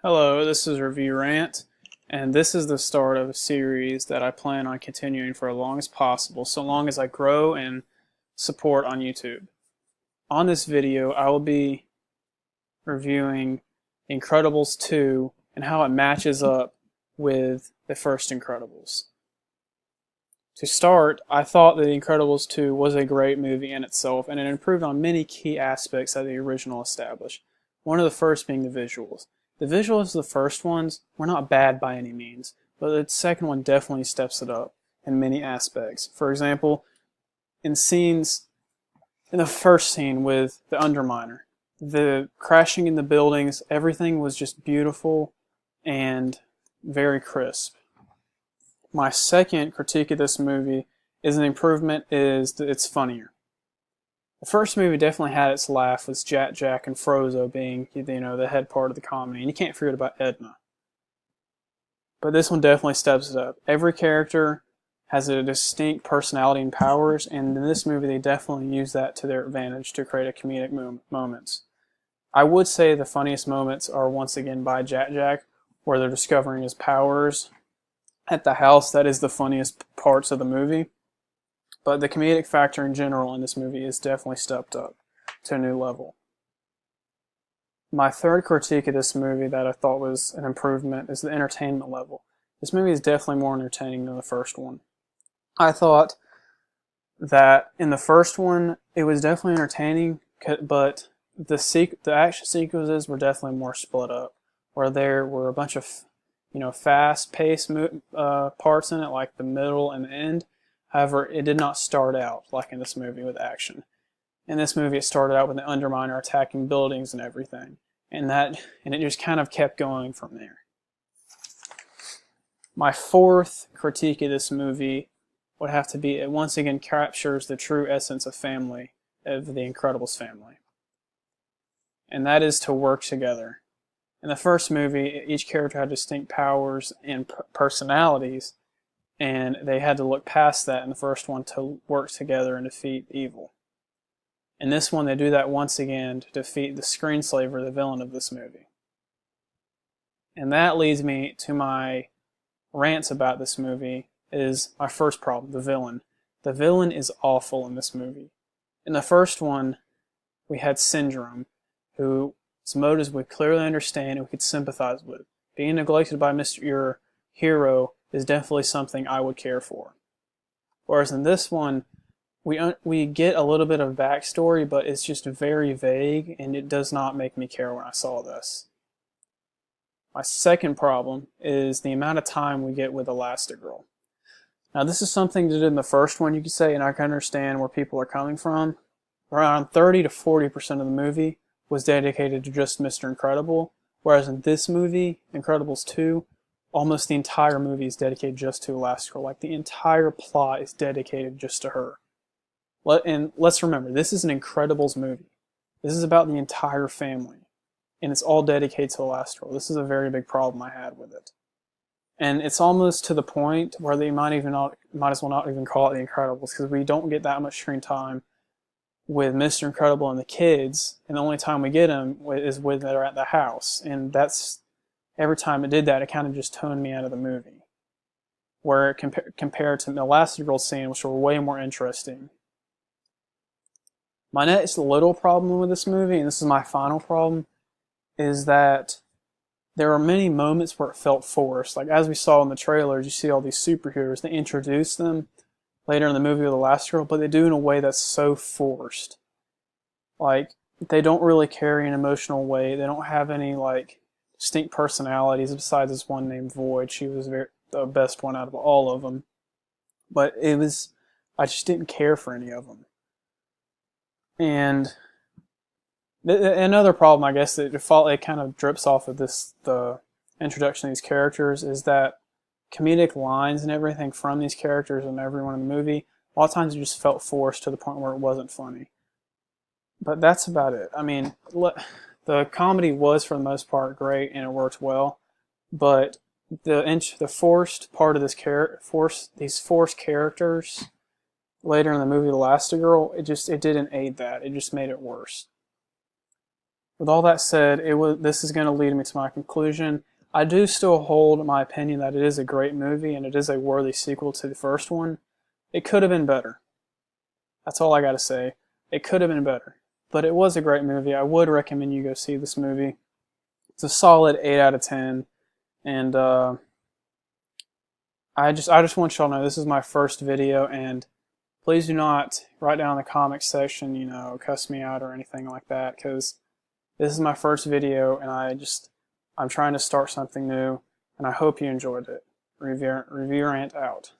Hello, this is Review Rant, and this is the start of a series that I plan on continuing for as long as possible, so long as I grow and support on YouTube. On this video, I will be reviewing Incredibles 2 and how it matches up with the first Incredibles. To start, I thought that Incredibles 2 was a great movie in itself, and it improved on many key aspects that the original established. One of the first being the visuals. The visuals of the first ones were not bad by any means, but the second one definitely steps it up in many aspects. For example, in the first scene with the Underminer, the crashing in the buildings, everything was just beautiful and very crisp. My second critique of this movie is an improvement is that it's funnier. The first movie definitely had its laugh with Jack and Frozone being, the head part of the comedy, and you can't forget about Edna. But this one definitely steps it up. Every character has a distinct personality and powers, and in this movie they definitely use that to their advantage to create a comedic moments. I would say the funniest moments are once again by Jack, where they're discovering his powers at the house. That is the funniest parts of the movie. But the comedic factor in general in this movie is definitely stepped up to a new level. My third critique of this movie that I thought was an improvement is the entertainment level. This movie is definitely more entertaining than the first one. I thought that in the first one it was definitely entertaining, but the action sequences were definitely more split up, where there were a bunch of fast-paced parts in it, like the middle and the end. However, it did not start out like in this movie with action. In this movie, it started out with the Underminer attacking buildings and everything, and it just kind of kept going from there. My fourth critique of this movie would have to be it once again captures the true essence of family, of the Incredibles family, and that is to work together. In the first movie, each character had distinct powers and personalities, and they had to look past that in the first one to work together and defeat evil. In this one, they do that once again to defeat the Screenslaver, the villain of this movie. And that leads me to my rants about this movie, is my first problem, the villain. The villain is awful in this movie. In the first one, we had Syndrome, whose motives we clearly understand and we could sympathize with. Being neglected by your hero is definitely something I would care for. Whereas in this one, we get a little bit of backstory, but it's just very vague, and it does not make me care when I saw this. My second problem is the amount of time we get with Elastigirl. Now, this is something that did in the first one, you could say, and I can understand where people are coming from. Around 30 to 40% of the movie was dedicated to just Mr. Incredible, whereas in this movie, Incredibles 2, almost the entire movie is dedicated just to Elastigirl. Like, the entire plot is dedicated just to her. And let's remember, this is an Incredibles movie. This is about the entire family, and it's all dedicated to Elastigirl. This is a very big problem I had with it. And it's almost to the point where they might as well not even call it The Incredibles, because we don't get that much screen time with Mr. Incredible and the kids, and the only time we get them is when they're at the house. And that's, every time it did that, it kind of just toned me out of the movie. Where compared to the Elastigirl scene, which were way more interesting. My next little problem with this movie, and this is my final problem, is that there are many moments where it felt forced. Like, as we saw in the trailers, you see all these superheroes, they introduce them later in the movie with Elastigirl, but they do it in a way that's so forced. Like, they don't really carry an emotional weight. They don't have any, distinct personalities besides this one named Void. She was the best one out of all of them. But I just didn't care for any of them. And another problem, I guess, that it kind of drips off of the introduction of these characters, is that comedic lines and everything from these characters and everyone in the movie, a lot of times it just felt forced to the point where it wasn't funny. But that's about it. I mean, the comedy was, for the most part, great, and it worked well, but the forced part of these forced characters later in the movie Elastigirl, it didn't aid that. It just made it worse. with all that said, this is going to lead me to my conclusion. I do still hold my opinion that it is a great movie and it is a worthy sequel to the first one. It could have been better. That's all I got to say. It could have been better. But it was a great movie. I would recommend you go see this movie. It's a solid 8 out of 10. And I just want y'all to know this is my first video, and please do not write down in the comments section, you know, cuss me out or anything like that, because this is my first video and I'm trying to start something new, and I hope you enjoyed it. Review Rant out.